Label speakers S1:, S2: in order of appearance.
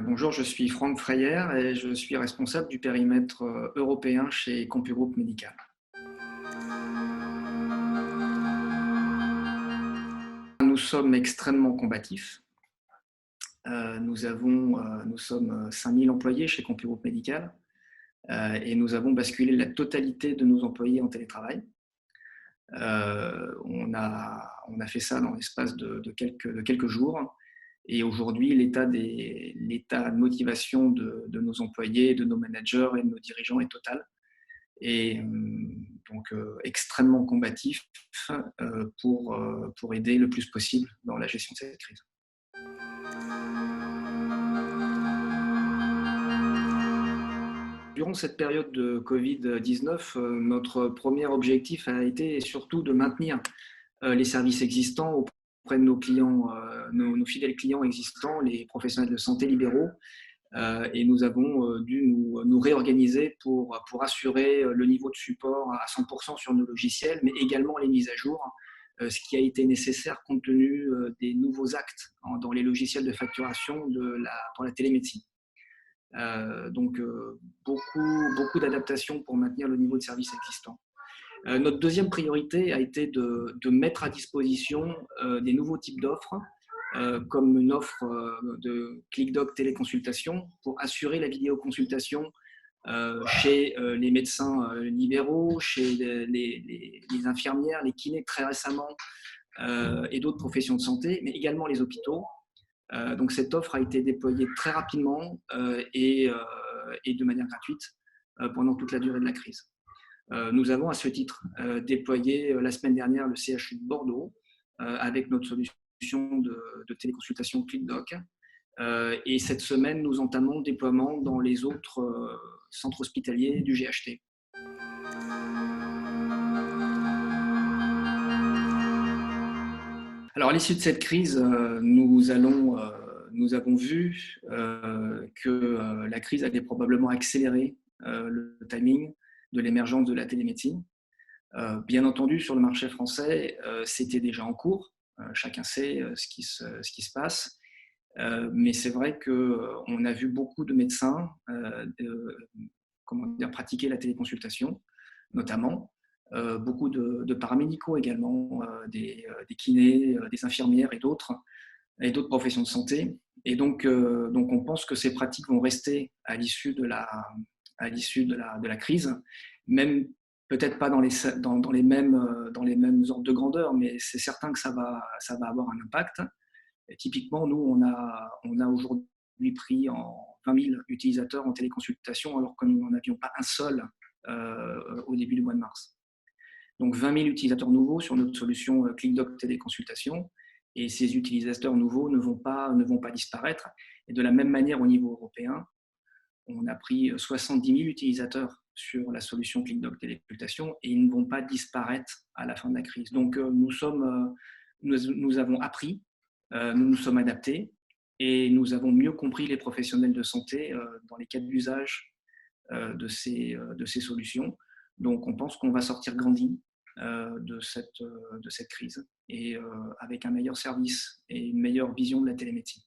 S1: Bonjour, je suis Franck Freyer et je suis responsable du périmètre européen chez CompuGroup Médical. Nous sommes extrêmement combatifs. Nous sommes 5000 employés chez CompuGroup Médical et nous avons basculé la totalité de nos employés en télétravail. On a fait ça dans l'espace de quelques jours. Et aujourd'hui, l'état de motivation de nos employés, de nos managers et de nos dirigeants est total. Et extrêmement combatif pour aider le plus possible dans la gestion de cette crise. Durant cette période de Covid-19, notre premier objectif a été surtout de maintenir les services existants auprès de nos clients, nos fidèles clients existants, les professionnels de santé libéraux. Et nous avons dû nous réorganiser pour assurer le niveau de support à 100% sur nos logiciels, mais également les mises à jour, ce qui a été nécessaire compte tenu des nouveaux actes dans les logiciels de facturation pour la télémédecine. Beaucoup d'adaptations pour maintenir le niveau de service existant. Notre deuxième priorité a été de mettre à disposition des nouveaux types d'offres, comme une offre de ClickDoc téléconsultation pour assurer la vidéoconsultation chez les médecins libéraux, chez les infirmières, les kinés très récemment et d'autres professions de santé, mais également les hôpitaux. Donc cette offre a été déployée très rapidement et de manière gratuite pendant toute la durée de la crise. Nous avons à ce titre déployé la semaine dernière le CHU de Bordeaux avec notre solution de téléconsultation ClickDoc. Et cette semaine, nous entamons le déploiement dans les autres centres hospitaliers du GHT. Alors, à l'issue de cette crise, nous avons vu que la crise allait probablement accélérer le timing de l'émergence de la télémédecine. Bien entendu, sur le marché français, c'était déjà en cours. Chacun sait ce qui se passe. Mais c'est vrai qu'on a vu beaucoup de médecins pratiquer la téléconsultation, notamment. Beaucoup de paramédicaux également, des kinés, des infirmières et d'autres professions de santé. Et donc on pense que ces pratiques vont rester à l'issue de la crise, même peut-être pas dans les mêmes ordres de grandeur, mais c'est certain que ça va avoir un impact. Et typiquement, nous, on a aujourd'hui pris en 20 000 utilisateurs en téléconsultation, alors que nous n'en avions pas un seul au début du mois de mars. Donc 20 000 utilisateurs nouveaux sur notre solution ClickDoc téléconsultation, et ces utilisateurs nouveaux ne vont pas disparaître. Et de la même manière, au niveau européen, on a pris 70 000 utilisateurs sur la solution ClickDoc téléconsultation et ils ne vont pas disparaître à la fin de la crise. Donc nous avons appris, nous nous sommes adaptés et nous avons mieux compris les professionnels de santé dans les cas d'usage de ces solutions. Donc on pense qu'on va sortir grandi de cette crise et avec un meilleur service et une meilleure vision de la télémédecine.